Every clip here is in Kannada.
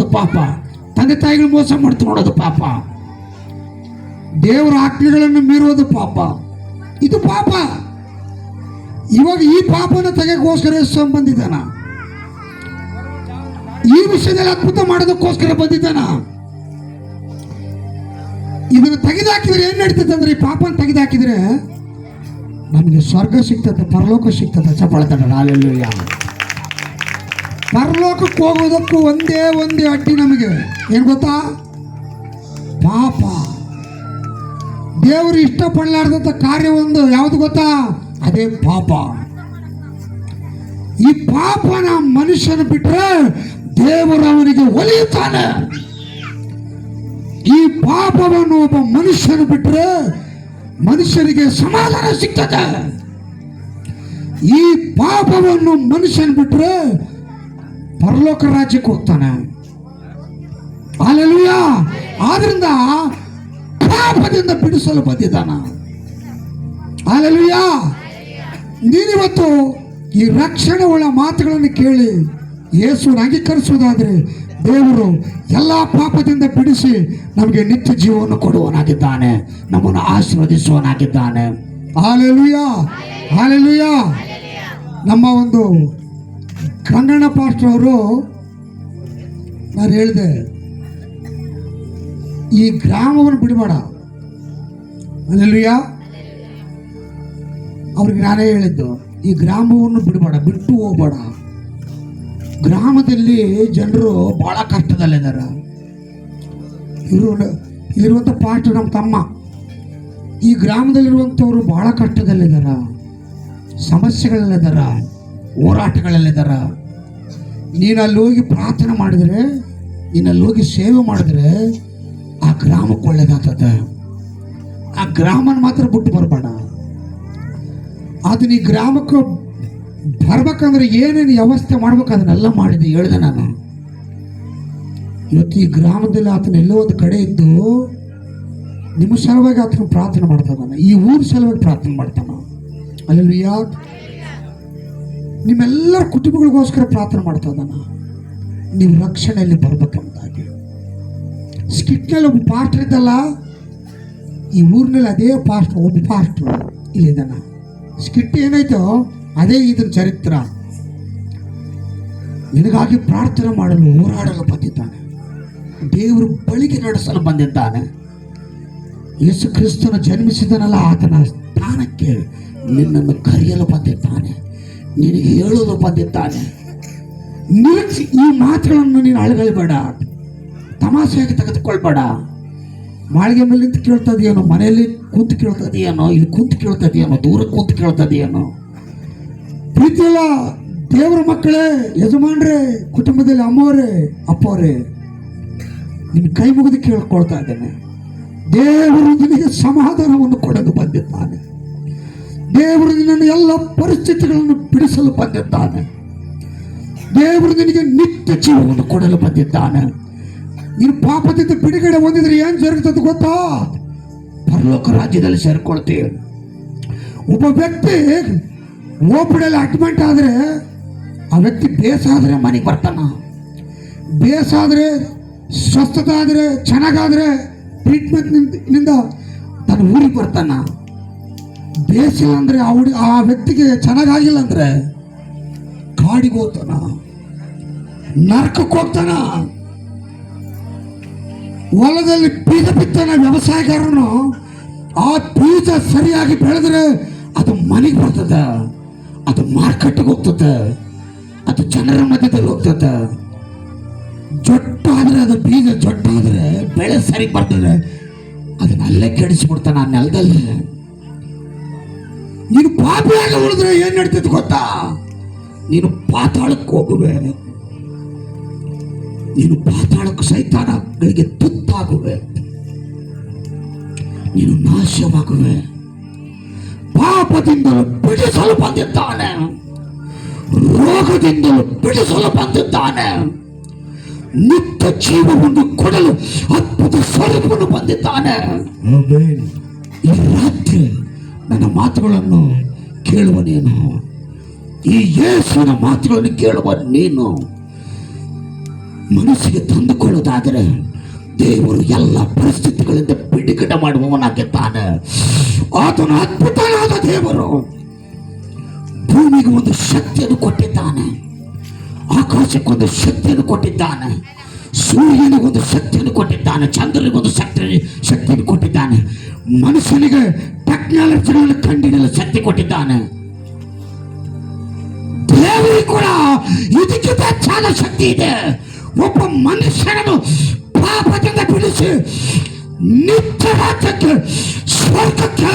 ಮಾಡೋದು ಪಾಪ, ತಂದೆ ತಾಯಿಗಳು ಮೋಸ ಮಾಡ್ತು ಮಾಡೋದು ಪಾಪ, ದೇವರ ಆಜ್ಞೆಗಳನ್ನು ಮೀರುವುದು ಪಾಪ, ಇದು ಪಾಪ. ಇವಾಗ ಈ ಪಾಪನ ತೆಗೆಗೋಸ್ಕರ ಯೇಸು ಬಂದಿದ್ದಾನ, ಈ ವಿಷಯದಲ್ಲಿ ಅದ್ಭುತ ಮಾಡೋದಕ್ಕೋಸ್ಕರ ಬಂದಿದ್ದಾನ. ಇದನ್ನು ತೆಗೆದಾಕಿದ್ರೆ ಏನ್ ನಡೀತದೆ ಅಂದ್ರೆ, ಈ ಪಾಪನ ತೆಗೆದಾಕಿದ್ರೆ ನಮಗೆ ಸ್ವರ್ಗ ಸಿಗ್ತದೆ, ಪರಲೋಕ ಸಿಗ್ತದೆ. ಚಪ್ಪಾಳೆ. ಹಾಲೆಲೂಯಾ. ಪರಲೋಕಕ್ಕೆ ಹೋಗೋದಕ್ಕೂ ಒಂದೇ ಅಡ್ಡಿ ನಮಗೆ ಏನು ಗೊತ್ತಾ? ಪಾಪ. ದೇವರು ಇಷ್ಟಪಡಲಾರ್ದಂಥ ಕಾರ್ಯ ಒಂದು ಯಾವುದು ಗೊತ್ತಾ? ಅದೇ ಪಾಪ. ಈ ಪಾಪನ ಮನುಷ್ಯನ ಬಿಟ್ಟರೆ ದೇವರು ಅವನಿಗೆ ಒಲಿಯುತ್ತಾನೆ. ಈ ಪಾಪವನ್ನು ಒಬ್ಬ ಮನುಷ್ಯನ ಬಿಟ್ಟರೆ ಮನುಷ್ಯನಿಗೆ ಸಮಾಧಾನ ಸಿಗ್ತದೆ. ಈ ಪಾಪವನ್ನು ಮನುಷ್ಯನ ಬಿಟ್ಟರೆ ಪರಲೋಕ ರಾಜ್ಯಕ್ಕೆ ಹೋಗ್ತಾನೆ. ಹಲ್ಲೆಲೂಯಾ. ಆದ್ರಿಂದ ಪಾಪದಿಂದ ಬಿಡಿಸಲು ಬಂದಿದ್ದಾನ. ಹಲ್ಲೆಲೂಯಾ. ನೀನಿವತ್ತು ಈ ರಕ್ಷಣೆ ಉಳ್ಳ ಮಾತುಗಳನ್ನು ಕೇಳಿ ಯೇಸುವನ್ನು ಅಂಗೀಕರಿಸುವುದಾದರೆ ದೇವರು ಎಲ್ಲ ಪಾಪದಿಂದ ಬಿಡಿಸಿ ನಮಗೆ ನಿತ್ಯ ಜೀವವನ್ನು ಕೊಡುವನಾಗಿದ್ದಾನೆ, ನಮ್ಮನ್ನು ಆಶೀರ್ವದಿಸುವನಾಗಿದ್ದಾನೆ. ಹಲ್ಲೆಲೂಯಾ. ಹಲ್ಲೆಲೂಯಾ. ನಮ್ಮ ಒಂದು ಗಂಗಣ್ಣ ಪಾಸ್ಟರ್ ಅವರು, ನಾನು ಹೇಳಿದೆ ಈ ಗ್ರಾಮವನ್ನು ಬಿಡಬೇಡ. ಹಲ್ಲೆಲೂಯಾ. ಅವ್ರಿಗೆ ನಾನೇ ಹೇಳಿದ್ದು, ಈ ಗ್ರಾಮವನ್ನು ಬಿಡಬೇಡ, ಬಿಟ್ಟು ಹೋಗ್ಬೇಡ. ಗ್ರಾಮದಲ್ಲಿ ಜನರು ಬಹಳ ಕಷ್ಟದಲ್ಲಿದ್ದಾರೆ. ಇಲ್ಲಿರುವಂಥ ಪಾಸ್ಟರ್ ನಮ್ಮ ತಮ್ಮ, ಈ ಗ್ರಾಮದಲ್ಲಿರುವಂಥವ್ರು ಬಹಳ ಕಷ್ಟದಲ್ಲಿದ್ದಾರ, ಸಮಸ್ಯೆಗಳಲ್ಲಿದ್ದಾರ, ಹೋರಾಟಗಳಲ್ಲಿದ್ದಾರ. ನೀನು ಅಲ್ಲಿ ಹೋಗಿ ಪ್ರಾರ್ಥನೆ ಮಾಡಿದರೆ, ನೀನು ಅಲ್ಲಿ ಹೋಗಿ ಸೇವೆ ಮಾಡಿದ್ರೆ ಆ ಗ್ರಾಮಕ್ಕೆ ಒಳ್ಳೇದಾಗ್ತದೆ. ಆ ಗ್ರಾಮನ ಮಾತ್ರ ಬಿಟ್ಟು ಬರಬೇಡ. ಅದನ್ನ ಈ ಗ್ರಾಮಕ್ಕೆ ಬರ್ಬೇಕಂದ್ರೆ ಏನೇನು ವ್ಯವಸ್ಥೆ ಮಾಡ್ಬೇಕು ಅದನ್ನೆಲ್ಲ ಮಾಡಿದೆ, ಹೇಳಿದೆ ನಾನು. ಇವತ್ತು ಈ ಗ್ರಾಮದಲ್ಲಿ ಆತನ ಎಲ್ಲೋ ಒಂದು ಕಡೆ ಇದ್ದು ನಿಮ್ಮ ಸಲುವಾಗಿ ಆತನ ಪ್ರಾರ್ಥನೆ ಮಾಡ್ತಾ ಇದ್ದಾನೆ, ಈ ಊರ ಸಲುವಾಗಿ ಪ್ರಾರ್ಥನೆ ಮಾಡ್ತಾನ. ಹಲ್ಲೆಲೂಯಾ. ನಿಮ್ಮೆಲ್ಲರ ಕುಟುಂಬಗಳಿಗೋಸ್ಕರ ಪ್ರಾರ್ಥನೆ ಮಾಡ್ತಾ ಇದ್ದಾನ, ನೀವು ರಕ್ಷಣೆಯಲ್ಲಿ ಬರ್ಬೇಕಂತಾಗಿ. ಸ್ಕಿಟ್ನಲ್ಲಿ ಒಬ್ಬ ಪಾಸ್ಟರ್ ಇದ್ದಲ್ಲ, ಈ ಊರಿನಲ್ಲಿ ಅದೇ ಪಾಸ್ಟರ್, ಒಬ್ಬ ಪಾಸ್ಟರ್ ಇಲ್ಲಿದ್ದಾನ. ಸ್ಕಿಟ್ ಏನಾಯ್ತೋ ಅದೇ ಇದರ ಚರಿತ್ರ. ನಿನಗಾಗಿ ಪ್ರಾರ್ಥನೆ ಮಾಡಲು, ಹೋರಾಡಲು ಬಂದಿದ್ದಾನೆ. ದೇವರು ಬಳಿಗೆ ನಡೆಸಲು ಬಂದಿದ್ದಾನೆ. ಯೇಸು ಕ್ರಿಸ್ತನ ಜನ್ಮಿಸಿದನಲ್ಲ, ಆತನ ಸ್ಥಾನಕ್ಕೆ ನಿನ್ನನ್ನು ಕರೆಯಲು ಬಂದಿದ್ದಾನೆ, ನಿನಗೆ ಹೇಳಲು ಬಂದಿದ್ದಾನೆ. ನಿರೀಕ್ಷೆ ಈ ಮಾತುಗಳನ್ನು ನೀನು ಅಳಗಳ್ಬೇಡ, ತಮಾಷೆಯಾಗಿ ತೆಗೆದುಕೊಳ್ಬೇಡ. ಮಾಳಿಗೆ ಮೇಲೆ ನಿಂತು ಕೇಳ್ತದೆಯೇನೋ, ಮನೆಯಲ್ಲಿ ಕೂತು ಕೇಳ್ತದೆಯೇನೋ, ಇಲ್ಲಿ ಕೂತು ಕೇಳ್ತದೆಯೇನೋ, ದೂರ ಕೂತು ಕೇಳ್ತದೆಯೇನೋ. ಪ್ರೀತಿಯಲ್ಲ ದೇವರ ಮಕ್ಕಳೇ, ಯಜಮಾನ್ರೇ, ಕುಟುಂಬದಲ್ಲಿ ಅಮ್ಮವರೇ, ಅಪ್ಪವರೇ, ನಿನ್ನ ಕೈ ಮುಗಿದು ಕೇಳ್ಕೊಳ್ತಾ ಇದ್ದೇನೆ. ದೇವರು ನಿನಗೆ ಸಮಾಧಾನವನ್ನು ಕೊಡಲು ಬಂದಿದ್ದಾನೆ. ದೇವರು ನಿನ್ನನ್ನು ಎಲ್ಲ ಪರಿಸ್ಥಿತಿಗಳನ್ನು ಬಿಡಿಸಲು ಬಂದಿದ್ದಾನೆ. ದೇವರು ನಿನಗೆ ನಿತ್ಯ ಜೀವವನ್ನು ಕೊಡಲು ಬಂದಿದ್ದಾನೆ. ನೀನು ಪಾಪದಿಂದ ಬಿಡುಗಡೆ ಹೊಂದಿದ್ರೆ ಏನ್ ಜరుగుತ್ತದೆ ಗೊತ್ತಾ? ಪರಲೋಕ ರಾಜ್ಯದಲ್ಲಿ ಸೇರ್ಕೊಳ್ತೀವಿ. ಒಬ್ಬ ವ್ಯಕ್ತಿ ಓಪಿಡಲ್ಲಿ ಅಡ್ಮಿಟ್ ಆದರೆ ಆ ವ್ಯಕ್ತಿ ಬೇಸಾದರೆ ಮನೆಗೆ ಬರ್ತಾನ, ಬೇಸಾದರೆ ಸ್ವಸ್ಥತೆ ಆದರೆ, ಚೆನ್ನಾಗಾದರೆ ಟ್ರೀಟ್ಮೆಂಟ್ನಿಂದ ತನ್ನ ಊರಿಗೆ ಬರ್ತಾನ. ಬೇಸಿಲ್ಲ ಅಂದರೆ ಆ ವ್ಯಕ್ತಿಗೆ ಚೆನ್ನಾಗಾಗಿಲ್ಲ ಅಂದರೆ ಕಾಡಿಗೆ ಹೋಗ್ತಾನ, ನರಕಕ್ಕೆ ಹೋಗ್ತಾನ. ಹೊಲದಲ್ಲಿ ಬೀಜ ಬಿತ್ತಾನ ವ್ಯವಸಾಯಗಾರನು, ಆ ಬೀಜ ಸರಿಯಾಗಿ ಬೆಳೆದ್ರೆ ಅದು ಮನೆಗೆ ಬರ್ತದೆ, ಅದು ಮಾರ್ಕೆಟ್ಗೆ ಹೋಗ್ತದೆ, ಅದು ಜನರ ಮಧ್ಯದಲ್ಲಿ ಹೋಗ್ತದೆ. ಜೊಟ್ಟಾದರೆ ಅದು ಬೀಜ ಜೊಟ್ಟಾದರೆ ಬೆಳೆ ಸರಿ ಬರ್ತದೆ, ಅದನ್ನ ಅಲ್ಲೇ ಕೆಡಿಸ್ಬಿಡ್ತಾನೆ ಆ ನೆಲದಲ್ಲಿ. ನೀನು ಪಾಪಿಯಾಗಿ ಉಳಿದ್ರೆ ಏನ್ ನಡೀತೈತೆ ಗೊತ್ತಾ? ನೀನು ಪಾತಾಳಕ್ಕೆ ಹೋಗುವೆ, ನೀನು ಪಾತಾಳಕ್ಕೆ ಸೈತಾನಗಳಿಗೆ ತುತ್ತಾಗುವೆ, ನೀನು ನಾಶವಾಗುವೆ. ಪಾಪದಿಂದಲೂ ಬಿಡಿಸಲು ಬಂದಿದ್ದಾನೆ, ರೋಗದಿಂದಲೂ ಬಿಡಿಸಲು ಬಂದಿದ್ದಾನೆ, ನಿತ್ಯ ಜೀವವನ್ನು ಕೊಡಲು ಅದ್ಭುತ ಸ್ವರೂಪವನ್ನು ಬಂದಿದ್ದಾನೆ. ಈ ರಾತ್ರಿ ನನ್ನ ಮಾತುಗಳನ್ನು ಕೇಳುವ ನೀನು, ಈ ಯೇಸುವಿನ ಮಾತುಗಳನ್ನು ಕೇಳುವ ನೀನು, ಮನಸ್ಸಿಗೆ ತಂದುಕೊಳ್ಳುವುದಾದರೆ ದೇವರು ಎಲ್ಲ ಪರಿಸ್ಥಿತಿಗಳಿಂದ ಬಿಡುಗಡೆ ಮಾಡುವವನಾಗಿದ್ದಾನೆ. ಆತನು ಅದ್ಭುತನಾದ ದೇವರು. ಭೂಮಿಗೆ ಒಂದು ಶಕ್ತಿಯನ್ನು ಕೊಟ್ಟಿದ್ದಾನೆ, ಆಕಾಶಕ್ಕೊಂದು ಶಕ್ತಿಯನ್ನು ಕೊಟ್ಟಿದ್ದಾನೆ, ಸೂರ್ಯನಿಗೊಂದು ಶಕ್ತಿಯನ್ನು ಕೊಟ್ಟಿದ್ದಾನೆ, ಚಂದ್ರನಿಗೊಂದು ಶಕ್ತಿಯನ್ನು ಕೊಟ್ಟಿದ್ದಾನೆ, ಮನುಷ್ಯನಿಗೆ ಟೆಕ್ನಾಲಜಿಗಳನ್ನು ಕಂಡುಹಿಡಿಯಲು ಶಕ್ತಿ ಕೊಟ್ಟಿದ್ದಾನೆ. ದೇವರಿಗೆ ಕೂಡ ಇದಕ್ಕಿಂತ ಹೆಚ್ಚಾದ ಶಕ್ತಿ ಇದೆ. ಒಬ್ಬ ಮನುಷ್ಯನನ್ನು ಪಾಪದಿಂದ ಬಿಡಿಸಿ ನಿತ್ಯ ರಾಜ್ಯಕ್ಕೆ, ಸ್ವರ್ಗಕ್ಕೆ,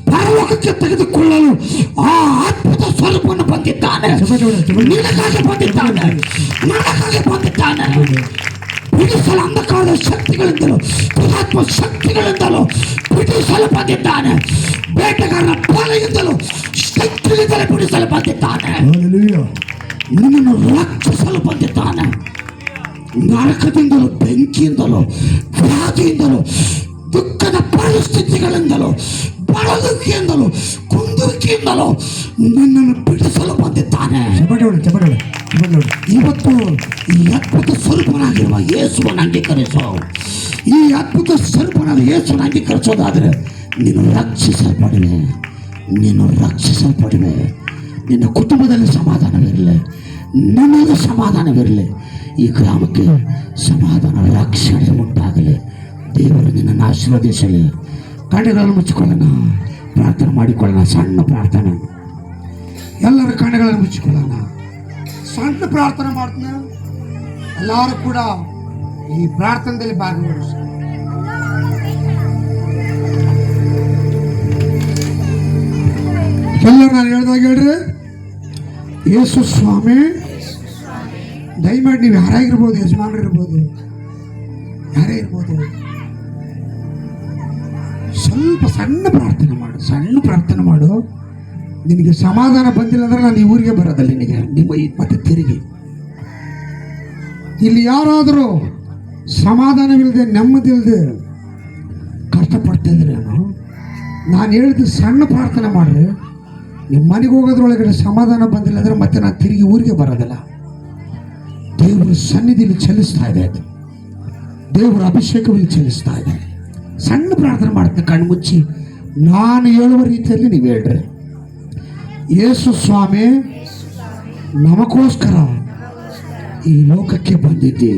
ಪರಲೋಕಕ್ಕೆ ತೆಗೆದುಕೊಳ್ಳಲು ಆ ಅದ್ಭುತ ಸ್ವರೂಪವನ್ನು ಬಂದಿದ್ದಾನೆ. ನಿನಗಾಗಿ ಬಂದಿದ್ದಾನೆ, ನನಗಾಗಿ ಬಂದಿದ್ದಾನೆ. ಬಿಡಿಸಲು ಅಂಧಕಾರದ ಶಕ್ತಿಗಳಿಂದಲೂ ದುರಾತ್ಮ ಶಕ್ತಿಗಳಿಂದಲೂ ಬಿಡಿಸಲು ಬಂದಿದ್ದಾನೆ. ಬೇಟೆಗಾರನ ಬಲೆಯಿಂದಲೂ ಶಕ್ತಿಯಿಂದಲೇ ಬಿಡಿಸಲು ಬಂದಿದ್ದಾನೆ. ನಿನ್ನನ್ನು ರಕ್ಷಿಸಲು ಬಂದಿದ್ದಾನೆ. ನರಕದಿಂದಲೂ, ಬೆಂಕಿಯಿಂದಲೂ, ವ್ಯಾಧಿಯಿಂದಲೂ, ದುಃಖದ ಪರಿಸ್ಥಿತಿಗಳಿಂದಲೂ, ಬಳಲುವಿಕೆಯಿಂದಲೂ, ಕುಂದುವಿಕೆಯಿಂದಲೂ ನಿನ್ನನ್ನು ಬಿಡಿಸಲು ಬಂದಿದ್ದಾನೆ. ಇವತ್ತು ಈ ಅದ್ಭುತ ಸ್ವರೂಪನಾಗಿರುವ ಯೇಸುವನ್ನು ಅಂಗೀಕರಿಸೋ. ಈ ಅದ್ಭುತ ಸ್ವರೂಪನಾದ ಯೇಸುವನ್ನು ಅಂಗೀಕರಿಸೋದಾದರೆ ನೀನು ರಕ್ಷಿಸಲ್ಪಡುವೆ. ನಿನ್ನ ಕುಟುಂಬದಲ್ಲಿ ಸಮಾಧಾನವಿರಲಿ, ನಿನ್ನಲ್ಲಿ ಸಮಾಧಾನವಿರಲಿ, ಈ ಗ್ರಾಮಕ್ಕೆ ಸಮಾಧಾನ, ರಕ್ಷಣೆ ಉಂಟಾಗಲಿ. ದೇವರು ನಿನ್ನನ್ನು ಆಶೀರ್ವದಿಸಲಿ. ಕಣ್ಣುಗಳನ್ನು ಮುಚ್ಚಿಕೊಳ್ಳೋಣ, ಪ್ರಾರ್ಥನೆ ಮಾಡಿಕೊಳ್ಳೋಣ. ಸಣ್ಣ ಪ್ರಾರ್ಥನೆ, ಎಲ್ಲರ ಕಣ್ಣುಗಳನ್ನು ಮುಚ್ಚಿಕೊಳ್ಳೋಣ. ಸಣ್ಣ ಪ್ರಾರ್ಥನೆ ಮಾಡ್ತಾನೆ. ಎಲ್ಲರೂ ಕೂಡ ಈ ಪ್ರಾರ್ಥನೆಯಲ್ಲಿ ಭಾಗವಹಿಸಿ. ಎಲ್ಲರೂ ನಾನು ಹೇಳ್ದಾಗ ಹೇಳ್ರಿ, ಯೇಸು ಸ್ವಾಮಿ, ದಯಮಾಡಿ ನೀವು ಯಾರಾಗಿರ್ಬೋದು, ಯಜಮಾನರು ಇರ್ಬೋದು, ಯಾರೇ ಇರ್ಬೋದು, ಸ್ವಲ್ಪ ಸಣ್ಣ ಪ್ರಾರ್ಥನೆ ಮಾಡು. ನಿನಗೆ ಸಮಾಧಾನ ಬಂದಿಲ್ಲ ಅಂದ್ರೆ ನಾನು ಈ ಊರಿಗೆ ಬರೋದಲ್ಲ. ನಿಮ್ಮ ಮತ್ತೆ ತಿರುಗಿ ಇಲ್ಲಿ ಯಾರಾದರೂ ಸಮಾಧಾನವಿಲ್ಲದೆ, ನೆಮ್ಮದಿಲ್ಲದೆ ಕಷ್ಟಪಡ್ತಾ ಇದ್ರೆ ನಾನು ಹೇಳಿದ ಸಣ್ಣ ಪ್ರಾರ್ಥನೆ ಮಾಡ್ರಿ. ನಿಮ್ಮ ಮನೆಗೆ ಹೋಗೋದ್ರೊಳಗಡೆ ಸಮಾಧಾನ ಬಂದಿಲ್ಲ ಅಂದ್ರೆ ಮತ್ತೆ ನಾನು ತಿರುಗಿ ಊರಿಗೆ ಬರೋದಿಲ್ಲ. ದೇವರ ಸನ್ನಿಧಿಯಲ್ಲಿ ಚಲಿಸ್ತಾ ಇದೆ, ದೇವರ ಅಭಿಷೇಕದಲ್ಲಿ ಚಲಿಸ್ತಾ ಇದೆ. ಸಣ್ಣ ಪ್ರಾರ್ಥನೆ ಮಾಡ್ತೀನಿ, ಕಣ್ಣು ಮುಚ್ಚಿ. ನಾನು ಹೇಳುವ ರೀತಿಯಲ್ಲಿ ನೀವು ಹೇಳ್ರಿ. ಯೇಸು ಸ್ವಾಮಿ, ನಮಗೋಸ್ಕರ ಈ ಲೋಕಕ್ಕೆ ಬಂದಿದ್ದಿ.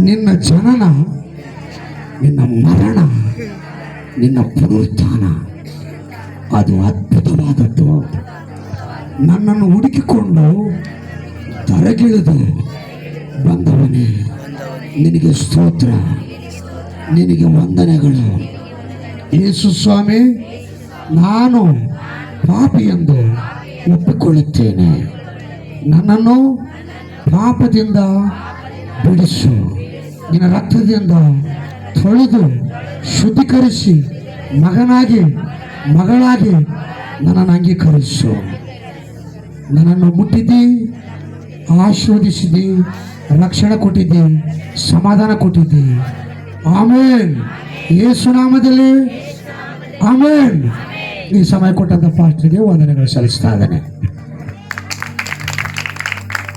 ನಿನ್ನ ಜನನ, ನಿನ್ನ ಮರಣ, ನಿನ್ನ ಪುನರುತ್ಥಾನ ಅದು ಅದ್ಭುತವಾದದ್ದು. ನನ್ನನ್ನು ಹುಡುಕಿಕೊಂಡು ದರಗಿಳಿದು ಬಂದವನೇ, ನಿನಗೆ ಸ್ತೋತ್ರ, ನಿನಗೆ ವಂದನೆಗಳು. ಯೇಸು ಸ್ವಾಮಿ, ನಾನು ಪಾಪಿ ಎಂದು ಒಪ್ಪಿಕೊಳ್ಳುತ್ತೇನೆ. ನನ್ನನ್ನು ಪಾಪದಿಂದ ಬಿಡಿಸು. ನಿನ್ನ ರಕ್ತದಿಂದ ತೊಳೆದು ಶುದ್ಧೀಕರಿಸಿ ಮಗನಾಗಿ, ಮಗಳಾಗಿ ನನ್ನನ್ನು ಅಂಗೀಕರಿಸು. ನನ್ನನ್ನು ಮುಟ್ಟಿದ್ದಿ, ಆಶೀರ್ವದಿಸಿದಿ, ರಕ್ಷಣೆ ಕೊಟ್ಟಿದ್ದಿ, ಸಮಾಧಾನ ಕೊಟ್ಟಿದ್ದಿ. ಆಮೇನ್. ಯೇಸು ನಾಮದಲ್ಲಿ ಆಮೇನ್. ಈ ಸಮಯ ಕೊಟ್ಟಂತ ಪಾಸ್ಟರ್ಗೆ ವಂದನೆಗಳು ಸಲ್ಲಿಸ್ತಾ ಇದ್ದೇನೆ.